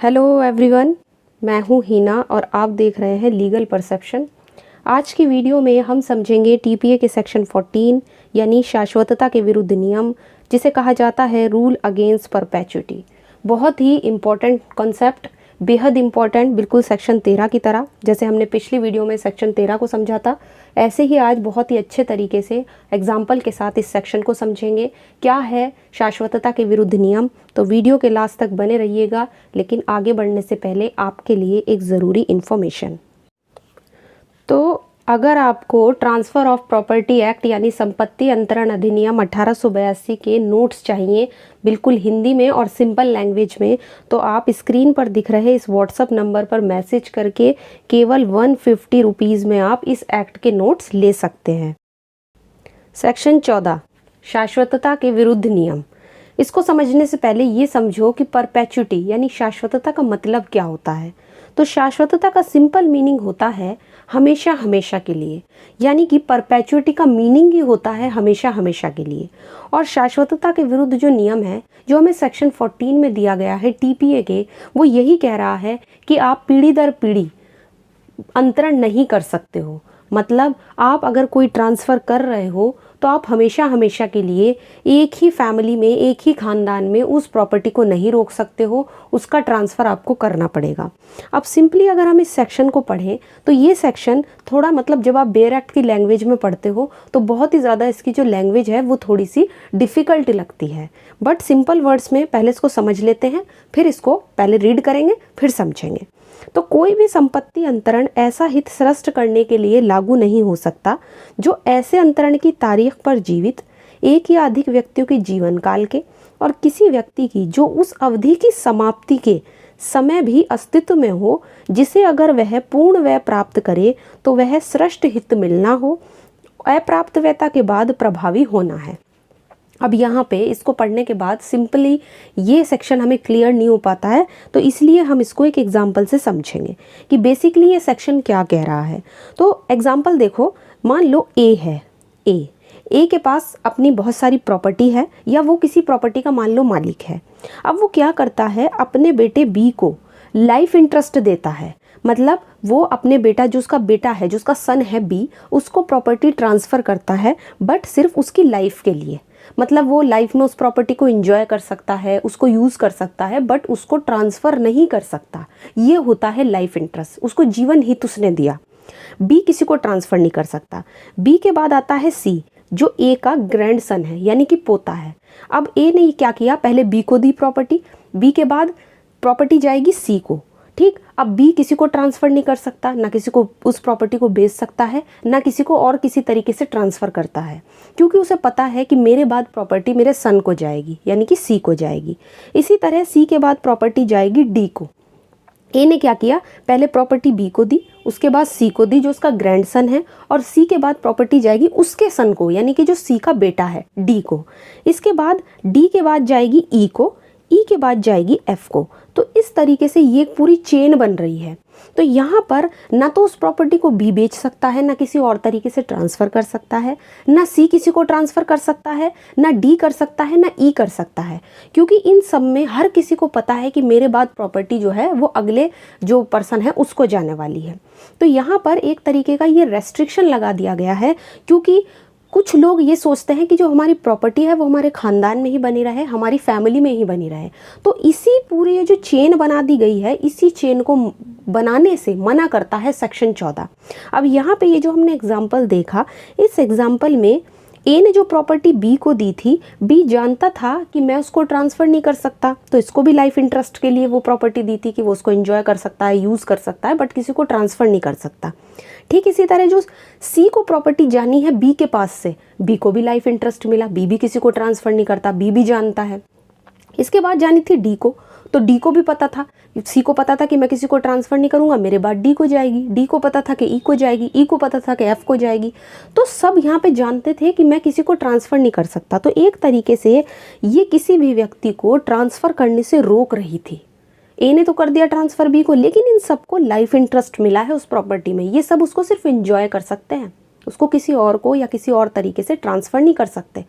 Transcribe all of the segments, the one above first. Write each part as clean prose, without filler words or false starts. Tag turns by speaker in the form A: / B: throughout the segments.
A: Hello everyone, मैं हूँ हीना और आप देख रहे हैं लीगल परसेप्शन। आज की वीडियो में हम समझेंगे टीपीए के सेक्शन 14 यानी शाश्वतता के विरुद्ध नियम, जिसे कहा जाता है रूल अगेंस्ट परपेचुइटी। बहुत ही इम्पोर्टेंट कॉन्सेप्ट, बेहद इम्पॉर्टेंट, बिल्कुल सेक्शन 13 की तरह। जैसे हमने पिछली वीडियो में सेक्शन 13 को समझा था, ऐसे ही आज बहुत ही अच्छे तरीके से एग्जाम्पल के साथ इस सेक्शन को समझेंगे। क्या है शाश्वतता के विरुद्ध नियम? तो वीडियो के लास्ट तक बने रहिएगा। लेकिन आगे बढ़ने से पहले आपके लिए एक ज़रूरी इन्फॉर्मेशन। तो अगर आपको ट्रांसफ़र ऑफ प्रॉपर्टी एक्ट यानी संपत्ति अंतरण अधिनियम 1882 के नोट्स चाहिए बिल्कुल हिंदी में और सिंपल लैंग्वेज में, तो आप स्क्रीन पर दिख रहे इस व्हाट्सअप नंबर पर मैसेज करके केवल 150 रुपीज़ में आप इस एक्ट के नोट्स ले सकते हैं। सेक्शन 14 शाश्वतता के विरुद्ध नियम। इसको समझने से पहले ये समझो कि परपेचुइटी यानी शाश्वतता का मतलब क्या होता है। तो शाश्वतता का सिंपल मीनिंग होता है हमेशा हमेशा के लिए, यानी कि परपेचुइटी का मीनिंग ही होता है हमेशा हमेशा के लिए। और शाश्वतता के विरुद्ध जो नियम है जो हमें सेक्शन 14 में दिया गया है टीपीए के, वो यही कह रहा है कि आप पीढ़ी दर पीढ़ी अंतरण नहीं कर सकते हो। मतलब आप अगर कोई ट्रांसफ़र कर रहे हो तो आप हमेशा हमेशा के लिए एक ही फैमिली में, एक ही ख़ानदान में उस प्रॉपर्टी को नहीं रोक सकते हो, उसका ट्रांसफ़र आपको करना पड़ेगा। अब सिंपली अगर हम इस सेक्शन को पढ़ें तो ये सेक्शन थोड़ा, मतलब जब आप बेयर एक्ट की लैंग्वेज में पढ़ते हो तो बहुत ही ज़्यादा इसकी जो लैंग्वेज है वो थोड़ी सी डिफ़िकल्ट लगती है। बट सिंपल वर्ड्स में पहले इसको समझ लेते हैं, फिर इसको पहले रीड करेंगे, फिर समझेंगे। तो कोई भी संपत्ति अंतरण ऐसा हित सृष्ट करने के लिए लागू नहीं हो सकता जो ऐसे अंतरण की तारीख पर जीवित एक या अधिक व्यक्तियों के जीवन काल के और किसी व्यक्ति की जो उस अवधि की समाप्ति के समय भी अस्तित्व में हो, जिसे अगर वह पूर्ण व्यय प्राप्त करे तो वह सृष्ट हित मिलना हो, अप्राप्त व्ययता के बाद प्रभावी होना है। अब यहाँ पे इसको पढ़ने के बाद सिंपली ये सेक्शन हमें क्लियर नहीं हो पाता है, तो इसलिए हम इसको एक एग्जांपल से समझेंगे कि बेसिकली ये सेक्शन क्या कह रहा है। तो एग्जांपल देखो, मान लो ए है, ए के पास अपनी बहुत सारी प्रॉपर्टी है या वो किसी प्रॉपर्टी का मान लो मालिक है। अब वो क्या करता है, अपने बेटे बी को लाइफ इंटरेस्ट देता है। मतलब वो अपने बेटा, जो उसका बेटा है, जो उसका सन है बी, उसको प्रॉपर्टी ट्रांसफ़र करता है, बट सिर्फ उसकी लाइफ के लिए। मतलब वो लाइफ में उस प्रॉपर्टी को एंजॉय कर सकता है, उसको यूज़ कर सकता है, बट उसको ट्रांसफ़र नहीं कर सकता। ये होता है लाइफ इंटरेस्ट, उसको जीवन हित उसने दिया। बी किसी को ट्रांसफ़र नहीं कर सकता। बी के बाद आता है सी, जो ए का ग्रैंड सन है यानी कि पोता है। अब ए ने क्या किया, पहले बी को दी प्रॉपर्टी, बी के बाद प्रॉपर्टी जाएगी सी को। ठीक, अब बी किसी को ट्रांसफ़र नहीं कर सकता, ना किसी को उस प्रॉपर्टी को बेच सकता है, ना किसी को और किसी तरीके से ट्रांसफ़र करता है, क्योंकि उसे पता है कि मेरे बाद प्रॉपर्टी मेरे सन को जाएगी यानी कि सी को जाएगी। इसी तरह सी के बाद प्रॉपर्टी जाएगी डी को। ए ने क्या किया, पहले प्रॉपर्टी बी को दी, उसके बाद सी को दी जो उसका ग्रैंड सन है, और सी के बाद प्रॉपर्टी जाएगी उसके सन को यानी कि जो सी का बेटा है डी को। इसके बाद डी के बाद जाएगी ई को, ई के बाद जाएगी एफ को। तो इस तरीके से ये पूरी चेन बन रही है। तो यहाँ पर ना तो उस प्रॉपर्टी को बी बेच सकता है, ना किसी और तरीके से ट्रांसफ़र कर सकता है, ना सी किसी को ट्रांसफ़र कर सकता है, ना डी कर सकता है, ना ई कर सकता है, क्योंकि इन सब में हर किसी को पता है कि मेरे बाद प्रॉपर्टी जो है वो अगले जो पर्सन है उसको जाने वाली है। तो यहाँ पर एक तरीके का ये रेस्ट्रिक्शन लगा दिया गया है, क्योंकि कुछ लोग ये सोचते हैं कि जो हमारी प्रॉपर्टी है वो हमारे ख़ानदान में ही बनी रहे, हमारी फैमिली में ही बनी रहे। तो इसी पूरी जो चेन बना दी गई है, इसी चेन को बनाने से मना करता है सेक्शन 14। अब यहाँ पे ये जो हमने एग्जाम्पल देखा, इस एग्जाम्पल में ए ने जो प्रॉपर्टी बी को दी थी, बी जानता था कि मैं उसको ट्रांसफ़र नहीं कर सकता, तो इसको भी लाइफ इंटरेस्ट के लिए वो प्रॉपर्टी दी थी कि वो उसको एंजॉय कर सकता है, यूज़ कर सकता है, बट किसी को ट्रांसफ़र नहीं कर सकता। ठीक इसी तरह जो सी को प्रॉपर्टी जानी है बी के पास से, बी को भी लाइफ इंटरेस्ट मिला, बी भी किसी को ट्रांसफ़र नहीं करता, बी भी जानता है। इसके बाद जानी थी डी को, तो डी को भी पता था, सी को पता था कि मैं किसी को ट्रांसफ़र नहीं करूँगा, मेरे बाद डी को जाएगी, डी को पता था कि ई को जाएगी, ई को पता था कि एफ को जाएगी। तो सब यहाँ पे जानते थे कि मैं किसी को ट्रांसफ़र नहीं कर सकता। तो एक तरीके से ये किसी भी व्यक्ति को ट्रांसफ़र करने से रोक रही थी। ए ने तो कर दिया ट्रांसफ़र बी को, लेकिन इन सबको लाइफ इंटरेस्ट मिला है उस प्रॉपर्टी में, ये सब उसको सिर्फ एंजॉय कर सकते हैं। उसको किसी और को या किसी और तरीके से ट्रांसफ़र नहीं कर सकते।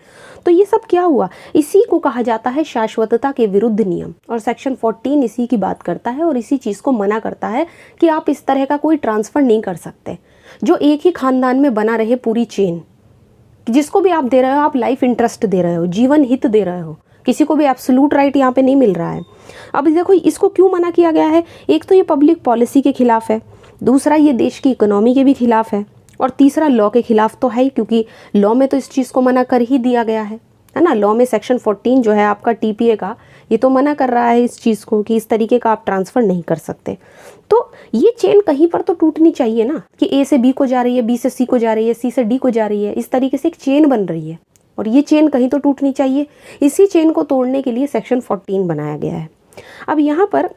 A: तो ये सब क्या हुआ, इसी को कहा जाता है शाश्वतता के विरुद्ध नियम, और सेक्शन 14 इसी की बात करता है और इसी चीज़ को मना करता है कि आप इस तरह का कोई ट्रांसफ़र नहीं कर सकते जो एक ही खानदान में बना रहे पूरी चेन। जिसको भी आप दे रहे हो, आप लाइफ इंटरेस्ट दे रहे हो, जीवन हित दे रहे हो, किसी को भी एब्सोल्यूट राइट यहाँ पे नहीं मिल रहा है। अब देखो इसको क्यों मना किया गया है, एक तो ये पब्लिक पॉलिसी के खिलाफ है, दूसरा ये देश की इकोनॉमी के भी खिलाफ है, और तीसरा लॉ के खिलाफ तो है ही, क्योंकि लॉ में तो इस चीज़ को मना कर ही दिया गया है ना। लॉ में सेक्शन 14 जो है आपका टीपीए का, ये तो मना कर रहा है इस चीज़ को कि इस तरीके का आप ट्रांसफ़र नहीं कर सकते। तो ये चेन कहीं पर तो टूटनी चाहिए ना, कि ए से बी को जा रही है, बी से सी को जा रही है, सी से डी को जा रही है, इस तरीके से एक चेन बन रही है, और ये चेन कहीं तो टूटनी चाहिए। इसी चेन को तोड़ने के लिए सेक्शन 14 बनाया गया है। अब यहाँ पर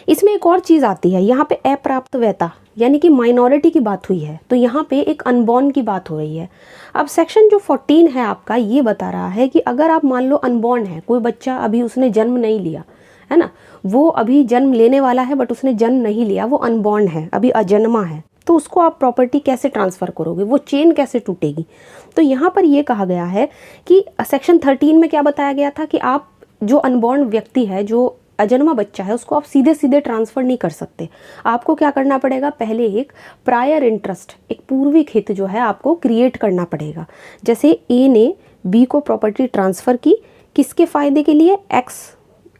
A: इसमें एक और चीज़ आती है, यहाँ पे अप्राप्त वैता यानी कि माइनॉरिटी की बात हुई है, तो यहाँ पे एक अनबॉर्न की बात हो रही है। अब सेक्शन जो 14 है आपका, ये बता रहा है कि अगर आप मान लो अनबॉर्न है, कोई बच्चा अभी उसने जन्म नहीं लिया है ना, वो अभी जन्म लेने वाला है बट उसने जन्म नहीं लिया, वो अनबॉर्न है, अभी अजन्मा है, तो उसको आप प्रॉपर्टी कैसे ट्रांसफ़र करोगे, वो चेन कैसे टूटेगी। तो यहाँ पर ये कहा गया है कि सेक्शन 13 में क्या बताया गया था कि आप जो अनबॉर्न व्यक्ति है, जो अजन्मा बच्चा है, उसको आप सीधे सीधे ट्रांसफ़र नहीं कर सकते। आपको क्या करना पड़ेगा, पहले एक प्रायर इंटरेस्ट, एक पूर्विक हित जो है आपको क्रिएट करना पड़ेगा। जैसे ए ने बी को प्रॉपर्टी ट्रांसफ़र की, किसके फ़ायदे के लिए,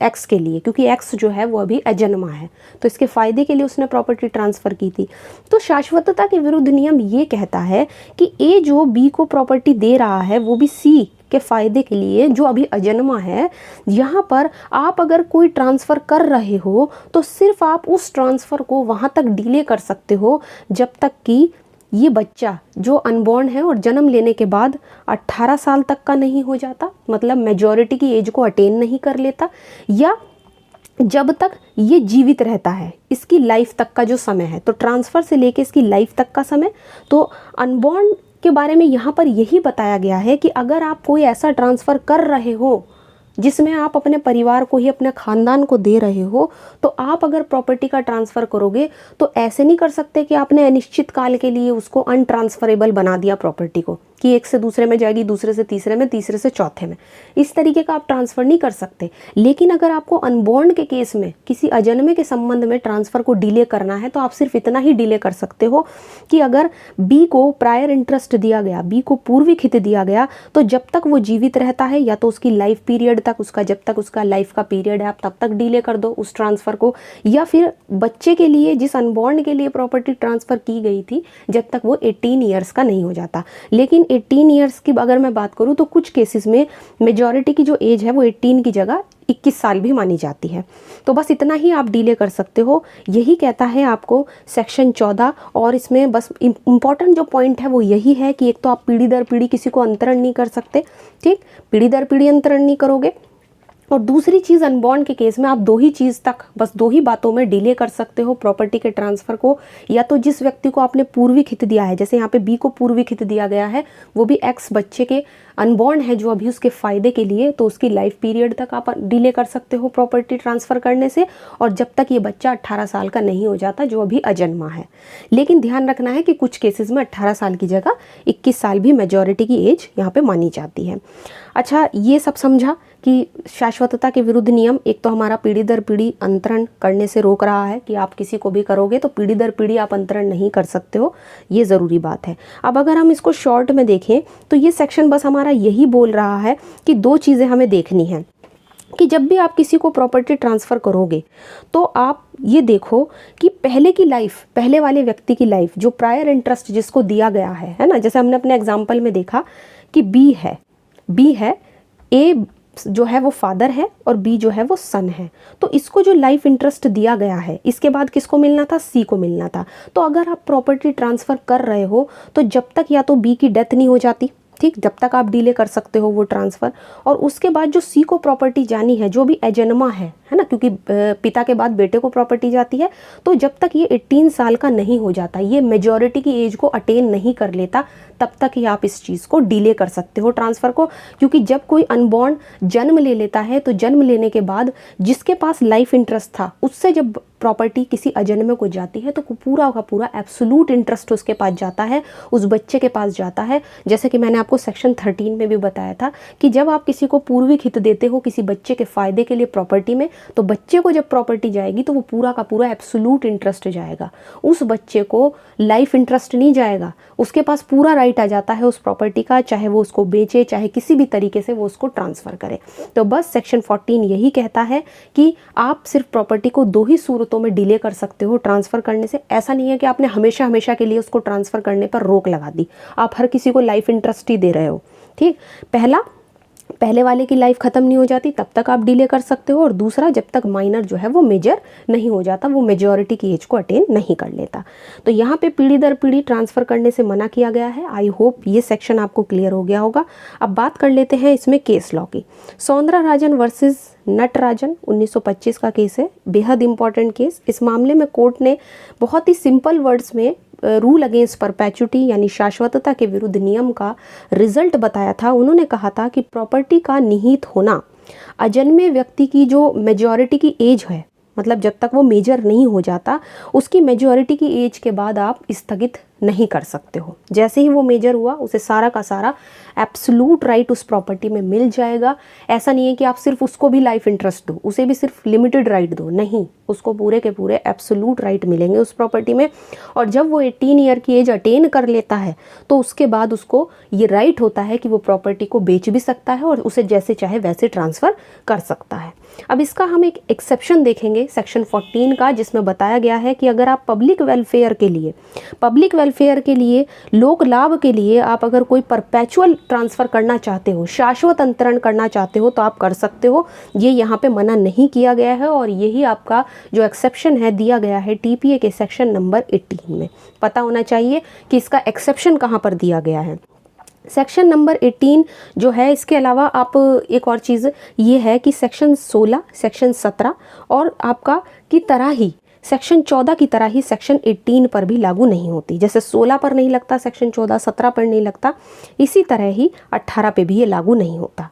A: एक्स के लिए, क्योंकि एक्स जो है वो अभी अजन्मा है, तो इसके फ़ायदे के लिए उसने प्रॉपर्टी ट्रांसफ़र की थी। तो शाश्वतता के विरुद्ध नियम ये कहता है कि ए जो बी को प्रॉपर्टी दे रहा है वो भी सी के फ़ायदे के लिए, जो अभी अजन्मा है। यहाँ पर आप अगर कोई ट्रांसफ़र कर रहे हो तो सिर्फ आप उस ट्रांसफ़र को वहाँ तक डिले कर सकते हो जब तक कि ये बच्चा जो अनबॉर्न है और जन्म लेने के बाद 18 साल तक का नहीं हो जाता, मतलब मेजॉरिटी की एज को अटेन नहीं कर लेता, या जब तक ये जीवित रहता है, इसकी लाइफ तक का जो समय है, तो ट्रांसफ़र से लेके इसकी लाइफ तक का समय। तो अनबॉर्न के बारे में यहाँ पर यही बताया गया है कि अगर आप कोई ऐसा ट्रांसफ़र कर रहे हो जिसमें आप अपने परिवार को ही, अपने ख़ानदान को दे रहे हो, तो आप अगर प्रॉपर्टी का ट्रांसफ़र करोगे तो ऐसे नहीं कर सकते कि आपने अनिश्चित काल के लिए उसको अनट्रांसफरेबल बना दिया प्रॉपर्टी को, कि एक से दूसरे में जाएगी, दूसरे से तीसरे में, तीसरे से चौथे में। इस तरीके का आप ट्रांसफ़र नहीं कर सकते। लेकिन अगर आपको अनबॉर्न के केस में किसी अजन्मे के संबंध में ट्रांसफ़र को डिले करना है, तो आप सिर्फ इतना ही डिले कर सकते हो कि अगर बी को प्रायर इंटरेस्ट दिया गया, बी को पूर्विक हित दिया गया, तो जब तक वो जीवित रहता है, या तो उसकी लाइफ पीरियड तक, उसका जब तक उसका लाइफ का पीरियड है, आप तब तक डिले कर दो उस ट्रांसफ़र को, या फिर बच्चे के लिए, जिस अनबॉर्न के लिए प्रॉपर्टी ट्रांसफ़र की गई थी, जब तक वो 18 ईयर्स का नहीं हो जाता। लेकिन 18 ईयर्स की अगर मैं बात करूँ तो कुछ केसेस में मेजॉरिटी की जो एज है वो 18 की जगह 21 साल भी मानी जाती है। तो बस इतना ही आप डिले कर सकते हो, यही कहता है आपको सेक्शन 14। और इसमें बस इम्पॉर्टेंट जो पॉइंट है वो यही है कि एक तो आप पीढ़ी दर पीढ़ी किसी को अंतरण नहीं कर सकते, ठीक, पीढ़ी दर पीढ़ी अंतरण नहीं करोगे। और दूसरी चीज़, अनबॉर्न के केस में आप दो ही चीज़ तक, बस दो ही बातों में डिले कर सकते हो प्रॉपर्टी के ट्रांसफ़र को, या तो जिस व्यक्ति को आपने पूर्विक हित दिया है, जैसे यहाँ पे बी को पूर्विक हित दिया गया है, वो भी एक्स बच्चे के अनबॉर्न है जो अभी उसके फ़ायदे के लिए, तो उसकी लाइफ पीरियड तक आप डिले कर सकते हो प्रॉपर्टी ट्रांसफ़र करने से, और जब तक ये बच्चा 18 साल का नहीं हो जाता जो अभी अजन्मा है। लेकिन ध्यान रखना है कि कुछ केसेस में 18 साल की जगह 21 साल भी मेजॉरिटी की एज यहाँ पे मानी जाती है। अच्छा, ये सब समझा कि शाश्वतता के विरुद्ध नियम एक तो हमारा पीढ़ी दर पीढ़ी अंतरण करने से रोक रहा है, कि आप किसी को भी करोगे तो पीढ़ी दर पीढ़ी आप अंतरण नहीं कर सकते हो, ये ज़रूरी बात है। अब अगर हम इसको शॉर्ट में देखें तो ये सेक्शन बस हमारा यही बोल रहा है कि दो चीज़ें हमें देखनी हैं, कि जब भी आप किसी को प्रॉपर्टी ट्रांसफ़र करोगे तो आप ये देखो कि पहले की लाइफ, पहले वाले व्यक्ति की लाइफ, जो प्रायर इंटरेस्ट जिसको दिया गया है ना, जैसे हमने अपने एग्जाम्पल में देखा कि बी है, ए जो है वो फादर है और बी जो है वो सन है, तो इसको जो लाइफ इंटरेस्ट दिया गया है, इसके बाद किसको मिलना था, सी को मिलना था। तो अगर आप प्रॉपर्टी ट्रांसफ़र कर रहे हो तो जब तक या तो बी की डेथ नहीं हो जाती, ठीक, जब तक आप डिले कर सकते हो वो ट्रांसफ़र, और उसके बाद जो सी को प्रॉपर्टी जानी है, जो भी एजन्मा है ना, क्योंकि पिता के बाद बेटे को प्रॉपर्टी जाती है, तो जब तक ये 18 साल का नहीं हो जाता, ये मेजॉरिटी की एज को अटेन नहीं कर लेता, तब तक ही आप इस चीज़ को डिले कर सकते हो ट्रांसफ़र को। क्योंकि जब कोई अनबॉर्न जन्म ले लेता है तो जन्म लेने के बाद जिसके पास लाइफ इंटरेस्ट था, उससे जब प्रॉपर्टी किसी अजन्मे को जाती है तो पूरा का पूरा एब्सोल्यूट इंटरेस्ट उसके पास जाता है, उस बच्चे के पास जाता है। जैसे कि मैंने आपको सेक्शन 13 में भी बताया था कि जब आप किसी को पूर्विक हित देते हो किसी बच्चे के फ़ायदे के लिए प्रॉपर्टी में, तो बच्चे को जब प्रॉपर्टी जाएगी तो वो पूरा का पूरा एब्सोल्यूट इंटरेस्ट जाएगा, उस बच्चे को लाइफ इंटरेस्ट नहीं जाएगा। उसके पास पूरा राइट आ जाता है उस प्रॉपर्टी का, चाहे वो उसको बेचे, चाहे किसी भी तरीके से वो उसको ट्रांसफ़र करे। तो बस सेक्शन 14 यही कहता है कि आप सिर्फ प्रॉपर्टी को 2 ही सूरतों में डिले कर सकते हो ट्रांसफ़र करने से। ऐसा नहीं है कि आपने हमेशा हमेशा के लिए उसको ट्रांसफ़र करने पर रोक लगा दी, आप हर किसी को लाइफ इंटरेस्ट ही दे रहे हो। ठीक, पहले वाले की लाइफ ख़त्म नहीं हो जाती तब तक आप डिले कर सकते हो, और दूसरा जब तक माइनर जो है वो मेजर नहीं हो जाता, वो मेजॉरिटी की एज को अटेन नहीं कर लेता। तो यहाँ पे पीढ़ी दर पीढ़ी ट्रांसफ़र करने से मना किया गया है। आई होप ये सेक्शन आपको क्लियर हो गया होगा। अब बात कर लेते हैं इसमें केस लॉ की। सौंदराराजन वर्सेस नटराजन 1925 का केस है, बेहद इंपॉर्टेंट केस। इस मामले में कोर्ट ने बहुत ही सिंपल वर्ड्स में रूल अगेंस्ट परपेचुटी यानी शाश्वतता के विरुद्ध नियम का रिजल्ट बताया था। उन्होंने कहा था कि प्रॉपर्टी का निहित होना अजन्मे व्यक्ति की जो मेजॉरिटी की एज है, मतलब जब तक वो मेजर नहीं हो जाता उसकी मेजॉरिटी की एज के बाद आप स्थगित नहीं कर सकते हो। जैसे ही वो मेजर हुआ उसे सारा का सारा एब्सोल्यूट राइट उस प्रॉपर्टी में मिल जाएगा। ऐसा नहीं है कि आप सिर्फ उसको भी लाइफ इंटरेस्ट दो, उसे भी सिर्फ लिमिटेड राइट दो, नहीं, उसको पूरे के पूरे एब्सोल्यूट राइट मिलेंगे उस प्रॉपर्टी में। और जब वो 18 ईयर की एज अटेन कर लेता है तो उसके बाद उसको ये राइट होता है कि वो प्रॉपर्टी को बेच भी सकता है और उसे जैसे चाहे वैसे ट्रांसफ़र कर सकता है। अब इसका हम एक एक्सेप्शन देखेंगे सेक्शन 14 का, जिसमें बताया गया है कि अगर आप पब्लिक वेलफेयर के लिए लोक लाभ के लिए आप अगर कोई परपेचुअल ट्रांसफ़र करना चाहते हो, शाश्वत अंतरण करना चाहते हो, तो आप कर सकते हो। ये यहाँ पे मना नहीं किया गया है और यही आपका जो एक्सेप्शन है दिया गया है टीपीए के सेक्शन नंबर 18 में। पता होना चाहिए कि इसका एक्सेप्शन कहाँ पर दिया गया है। सेक्शन नंबर 18 जो है, इसके अलावा आप एक और चीज़ ये है कि सेक्शन 16, सेक्शन 17 और आपका की तरह ही सेक्शन 14 की तरह ही सेक्शन 18 पर भी लागू नहीं होती। जैसे 16 पर नहीं लगता सेक्शन 14, 17 पर नहीं लगता, इसी तरह ही 18 पे भी ये लागू नहीं होता।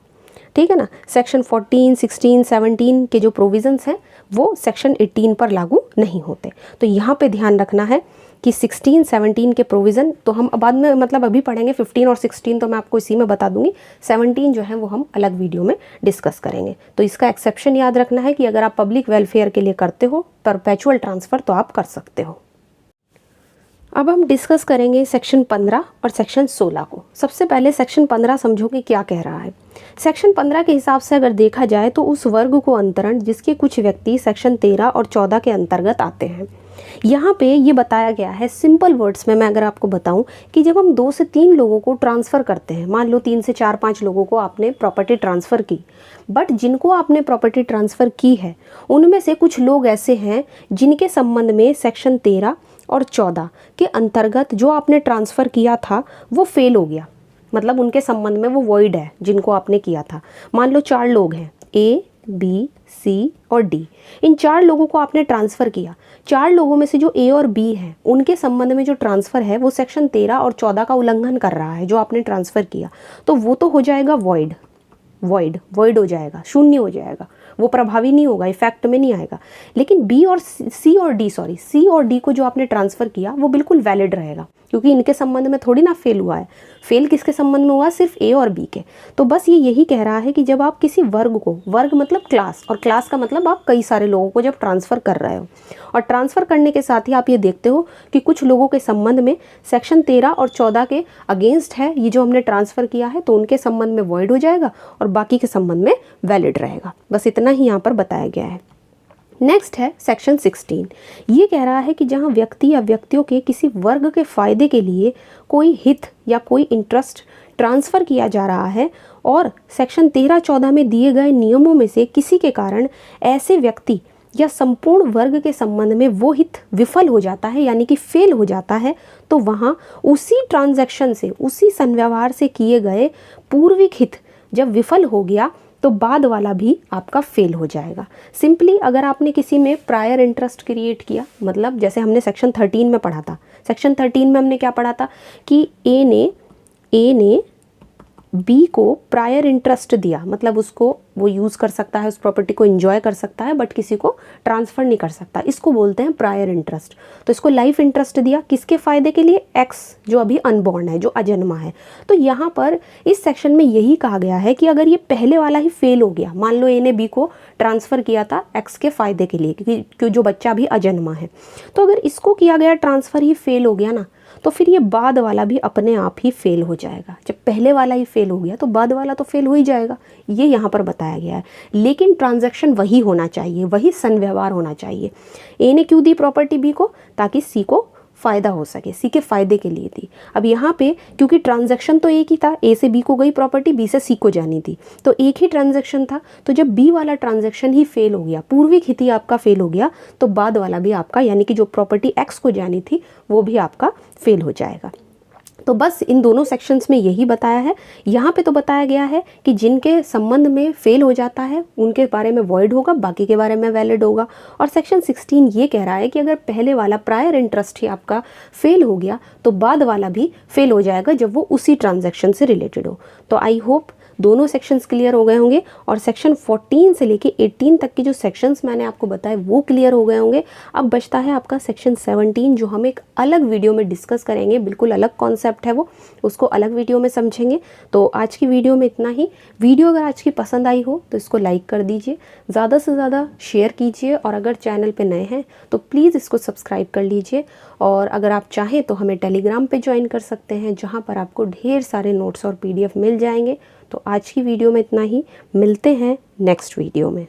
A: ठीक है ना। सेक्शन 14, 16, 17 के जो प्रोविजंस हैं वो सेक्शन 18 पर लागू नहीं होते। तो यहाँ पे ध्यान रखना है कि 16, 17 के प्रोविज़न तो हम बाद में मतलब अभी पढ़ेंगे। 15 और 16 तो मैं आपको इसी में बता दूंगी, 17 जो है वो हम अलग वीडियो में डिस्कस करेंगे। तो इसका एक्सेप्शन याद रखना है कि अगर आप पब्लिक वेलफेयर के लिए करते हो परपेचुअल ट्रांसफ़र तो आप कर सकते हो। अब हम डिस्कस करेंगे सेक्शन 15 और सेक्शन 16 को। सबसे पहले सेक्शन 15 समझो कि क्या कह रहा है। सेक्शन 15 के हिसाब से अगर देखा जाए तो उस वर्ग को अंतरण जिसके कुछ व्यक्ति सेक्शन 13 और 14 के अंतर्गत आते हैं। यहाँ पे ये बताया गया है सिंपल वर्ड्स में, मैं अगर आपको बताऊं कि जब हम 2 से 3 लोगों को ट्रांसफ़र करते हैं, मान लो 3 से 4, 5 लोगों को आपने प्रॉपर्टी ट्रांसफ़र की, बट जिनको आपने प्रॉपर्टी ट्रांसफ़र की है उनमें से कुछ लोग ऐसे हैं जिनके संबंध में सेक्शन 13 और 14 के अंतर्गत जो आपने ट्रांसफ़र किया था वो फेल हो गया, मतलब उनके संबंध में वो वॉइड है जिनको आपने किया था। मान लो 4 लोग हैं, ए, बी, सी और डी। इन 4 लोगों को आपने ट्रांसफ़र किया। 4 लोगों में से जो ए और बी हैं उनके संबंध में जो ट्रांसफ़र है वो सेक्शन 13 और 14 का उल्लंघन कर रहा है जो आपने ट्रांसफ़र किया, तो वो तो हो जाएगा वॉइड हो जाएगा, शून्य हो जाएगा, वो प्रभावी नहीं होगा, इफेक्ट में नहीं आएगा। लेकिन सी और डी को जो आपने ट्रांसफ़र किया वो बिल्कुल वैलिड रहेगा, क्योंकि इनके संबंध में थोड़ी ना फेल हुआ है। फेल किसके संबंध में हुआ? सिर्फ ए और बी के। तो बस ये यही कह रहा है कि जब आप किसी वर्ग को, वर्ग मतलब क्लास, और क्लास का मतलब आप कई सारे लोगों को जब ट्रांसफ़र कर रहे हो, और ट्रांसफ़र करने के साथ ही आप ये देखते हो कि कुछ लोगों के संबंध में सेक्शन 13 और 14 के अगेंस्ट है ये जो हमने ट्रांसफ़र किया है, तो उनके संबंध में वॉइड हो जाएगा और बाकी के संबंध में वैलिड रहेगा। बस इतना ही यहाँ पर बताया गया है। नेक्स्ट है सेक्शन 16। ये कह रहा है कि जहाँ व्यक्ति या व्यक्तियों के किसी वर्ग के फ़ायदे के लिए कोई हित या कोई इंटरेस्ट ट्रांसफ़र किया जा रहा है और सेक्शन 13-14 में दिए गए नियमों में से किसी के कारण ऐसे व्यक्ति या संपूर्ण वर्ग के संबंध में वो हित विफल हो जाता है, यानी कि फेल हो जाता है, तो वहाँ उसी ट्रांजैक्शन से, उसी संव्यवहार से किए गए पूर्विक हित जब विफल हो गया तो बाद वाला भी आपका फेल हो जाएगा। सिंपली अगर आपने किसी में प्रायर इंटरेस्ट क्रिएट किया, मतलब जैसे हमने सेक्शन 13 में पढ़ा था, सेक्शन 13 में हमने क्या पढ़ा था कि ए ने बी को प्रायर इंटरेस्ट दिया, मतलब उसको वो यूज़ कर सकता है, उस प्रॉपर्टी को एंजॉय कर सकता है, बट किसी को ट्रांसफ़र नहीं कर सकता। इसको बोलते हैं प्रायर इंटरेस्ट। तो इसको लाइफ इंटरेस्ट दिया किसके फ़ायदे के लिए? एक्स जो अभी अनबॉर्न है, जो अजन्मा है। तो यहाँ पर इस सेक्शन में यही कहा गया है कि अगर ये पहले वाला ही फेल हो गया, मान लो ए ने बी को ट्रांसफ़र किया था एक्स के फ़ायदे के लिए, क्योंकि जो बच्चा अभी अजन्मा है, तो अगर इसको किया गया ट्रांसफ़र ही फेल हो गया ना, तो फिर ये बाद वाला भी अपने आप ही फेल हो जाएगा। जब पहले वाला ही फेल हो गया तो बाद वाला तो फेल हो ही जाएगा, ये यहाँ पर बताया गया है। लेकिन ट्रांजैक्शन वही होना चाहिए, वही सनव्यवहार होना चाहिए। ए ने क्यों दी प्रॉपर्टी बी को? ताकि सी को फ़ायदा हो सके, सी के फ़ायदे के लिए थी। अब यहाँ पे क्योंकि ट्रांजैक्शन तो एक ही था, ए से बी को गई प्रॉपर्टी, बी से सी को जानी थी, तो एक ही ट्रांजैक्शन था। तो जब बी वाला ट्रांजैक्शन ही फेल हो गया, पूर्विक हित ही आपका फेल हो गया, तो बाद वाला भी आपका, यानी कि जो प्रॉपर्टी एक्स को जानी थी वो भी आपका फेल हो जाएगा। तो बस इन दोनों सेक्शंस में यही बताया है। यहाँ पे तो बताया गया है कि जिनके संबंध में फेल हो जाता है उनके बारे में वॉइड होगा, बाकी के बारे में वैलिड होगा। और सेक्शन 16 ये कह रहा है कि अगर पहले वाला प्रायर इंटरेस्ट ही आपका फेल हो गया तो बाद वाला भी फेल हो जाएगा जब वो उसी ट्रांजैक्शन से रिलेटेड हो। तो आई होप दोनों सेक्शंस क्लियर हो गए होंगे और सेक्शन 14 से लेके 18 तक के जो सेक्शंस मैंने आपको बताए वो क्लियर हो गए होंगे। अब बचता है आपका सेक्शन 17 जो हम एक अलग वीडियो में डिस्कस करेंगे, बिल्कुल अलग कॉन्सेप्ट है वो, उसको अलग वीडियो में समझेंगे। तो आज की वीडियो में इतना ही। वीडियो अगर आज की पसंद आई हो तो इसको लाइक कर दीजिए, ज़्यादा से ज़्यादा शेयर कीजिए, और अगर चैनल पर नए हैं तो प्लीज़ इसको सब्सक्राइब कर लीजिए। और अगर आप चाहें तो हमें टेलीग्राम पे ज्वाइन कर सकते हैं, जहाँ पर आपको ढेर सारे नोट्स और PDF मिल जाएंगे। तो आज की वीडियो में इतना ही, मिलते हैं नेक्स्ट वीडियो में।